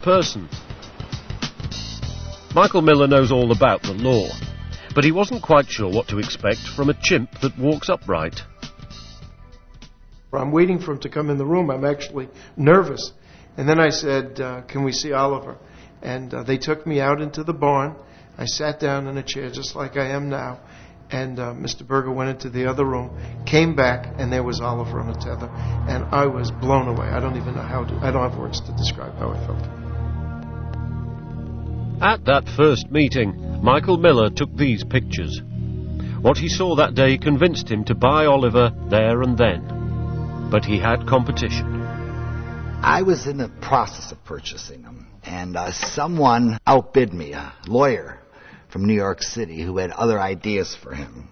person. Michael Miller knows all about the law, but he wasn't quite sure what to expect from a chimp that walks upright. I'm waiting for him to come in the room. I'm actually nervous. And then I said, can we see Oliver? And they took me out into the barn. I sat down in a chair just like I am now. And Mr. Berger went into the other room, came back, and there was Oliver on a tether. And I was blown away. I don't even know I don't have words to describe how I felt. At that first meeting, Michael Miller took these pictures. What he saw that day convinced him to buy Oliver there and then. But he had competition. I was in the process of purchasing him, and someone outbid me, a lawyer from New York City who had other ideas for him,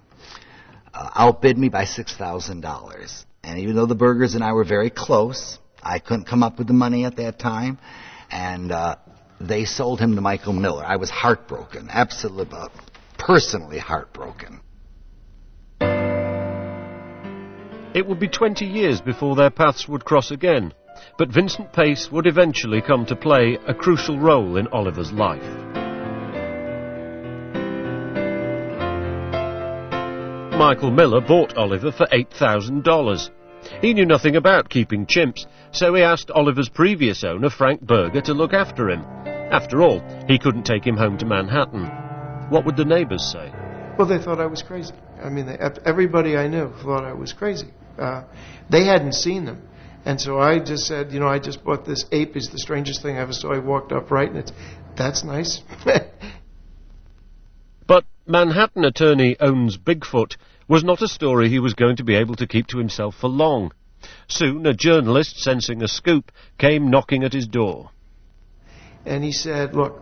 outbid me by $6,000. And even though the Bergers and I were very close, I couldn't come up with the money at that time, and they sold him to Michael Miller. I was heartbroken, absolutely, personally heartbroken. It would be 20 years before their paths would cross again, but Vincent Pace would eventually come to play a crucial role in Oliver's life. Michael Miller bought Oliver for $8,000. He knew nothing about keeping chimps, so he asked Oliver's previous owner, Frank Berger, to look after him. After all, he couldn't take him home to Manhattan. What would the neighbors say? Well, they thought I was crazy. I mean, everybody I knew thought I was crazy. They hadn't seen them. And so I just said, you know, I just bought this ape. It's the strangest thing I ever saw. I walked upright, and that's nice. But Manhattan attorney owns Bigfoot was not a story he was going to be able to keep to himself for long. Soon a journalist sensing a scoop came knocking at his door. And he said, look,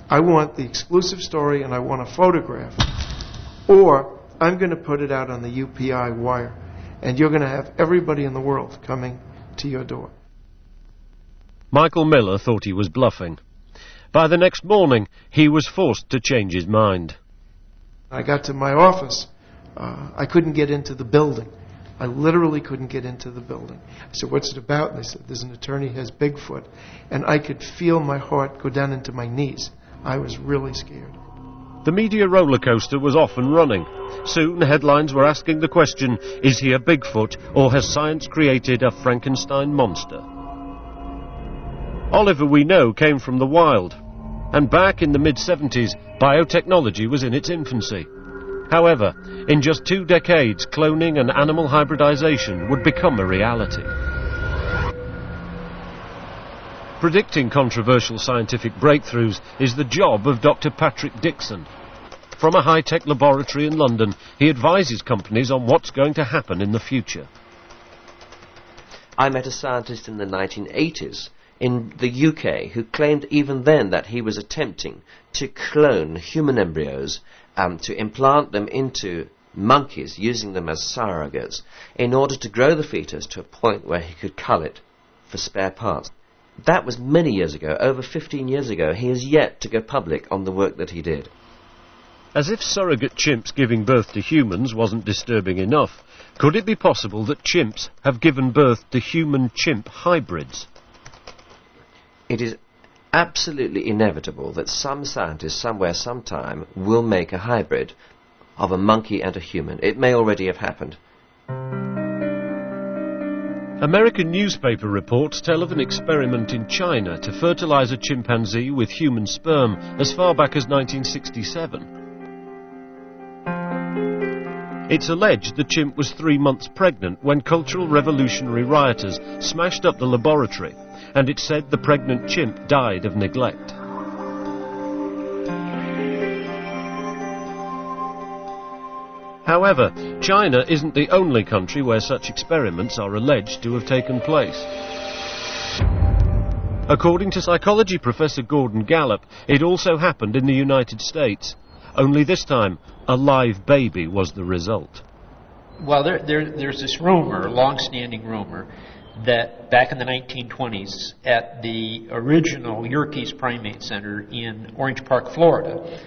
I want the exclusive story and I want a photograph, or I'm going to put it out on the UPI wire, and you're going to have everybody in the world coming to your door. Michael Miller thought he was bluffing. By the next morning, he was forced to change his mind. I got to my office. I couldn't get into the building. I literally couldn't get into the building. I said, what's it about? And they said, there's an attorney who has Bigfoot. And I could feel my heart go down into my knees. I was really scared. The media roller coaster was off and running. Soon headlines were asking the question, is he a Bigfoot, or has science created a Frankenstein monster? Oliver, we know, came from the wild, and back in the mid-70s, biotechnology was in its infancy. However, in just 2 decades, cloning and animal hybridization would become a reality. Predicting controversial scientific breakthroughs is the job of Dr. Patrick Dixon. From a high-tech laboratory in London, he advises companies on what's going to happen in the future. I met a scientist in the 1980s in the UK who claimed even then that he was attempting to clone human embryos to implant them into monkeys, using them as surrogates, in order to grow the fetus to a point where he could cull it for spare parts. That was many years ago, over 15 years ago. He has yet to go public on the work that he did. As if surrogate chimps giving birth to humans wasn't disturbing enough, could it be possible that chimps have given birth to human-chimp hybrids? It is absolutely inevitable that some scientist somewhere sometime will make a hybrid of a monkey and a human. It may already have happened. American newspaper reports tell of an experiment in China to fertilize a chimpanzee with human sperm as far back as 1967. It's alleged the chimp was 3 months pregnant when cultural revolutionary rioters smashed up the laboratory, and it's said the pregnant chimp died of neglect. However, China isn't the only country where such experiments are alleged to have taken place. According to psychology professor Gordon Gallup, it also happened in the United States. Only this time, a live baby was the result. Well, there's this rumor, long-standing rumor, that back in the 1920s at the original Yerkes Primate Center in Orange Park, Florida,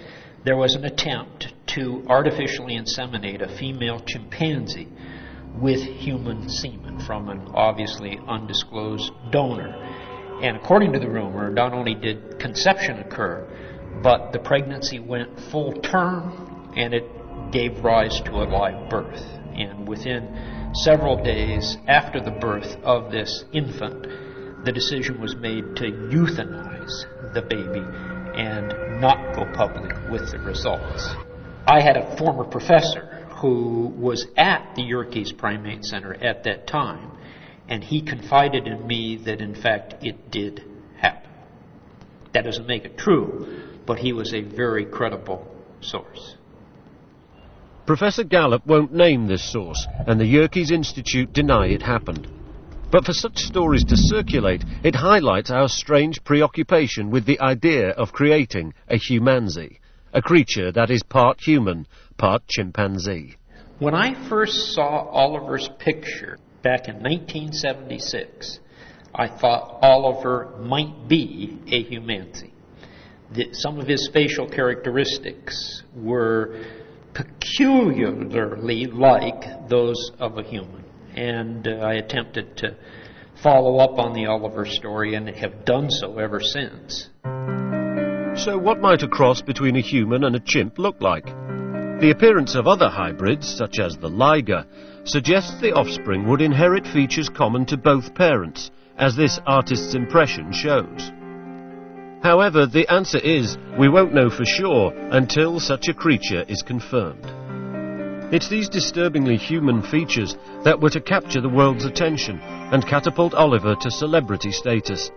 there was an attempt to artificially inseminate a female chimpanzee with human semen from an obviously undisclosed donor. And according to the rumor, not only did conception occur, but the pregnancy went full term, and it gave rise to a live birth. And within several days after the birth of this infant, the decision was made to euthanize the baby and not go public with the results. I had a former professor who was at the Yerkes Primate Center at that time, and he confided in me that in fact it did happen. That doesn't make it true, but he was a very credible source. Professor Gallup won't name this source, and the Yerkes Institute deny it happened. But for such stories to circulate, it highlights our strange preoccupation with the idea of creating a humanzee, a creature that is part human, part chimpanzee. When I first saw Oliver's picture back in 1976, I thought Oliver might be a humanzee. Some of his facial characteristics were peculiarly like those of a human. And I attempted to follow up on the Oliver story and have done so ever since. So what might a cross between a human and a chimp look like? The appearance of other hybrids, such as the liger, suggests the offspring would inherit features common to both parents, as this artist's impression shows. However, the answer is we won't know for sure until such a creature is confirmed. It's these disturbingly human features that were to capture the world's attention and catapult Oliver to celebrity status.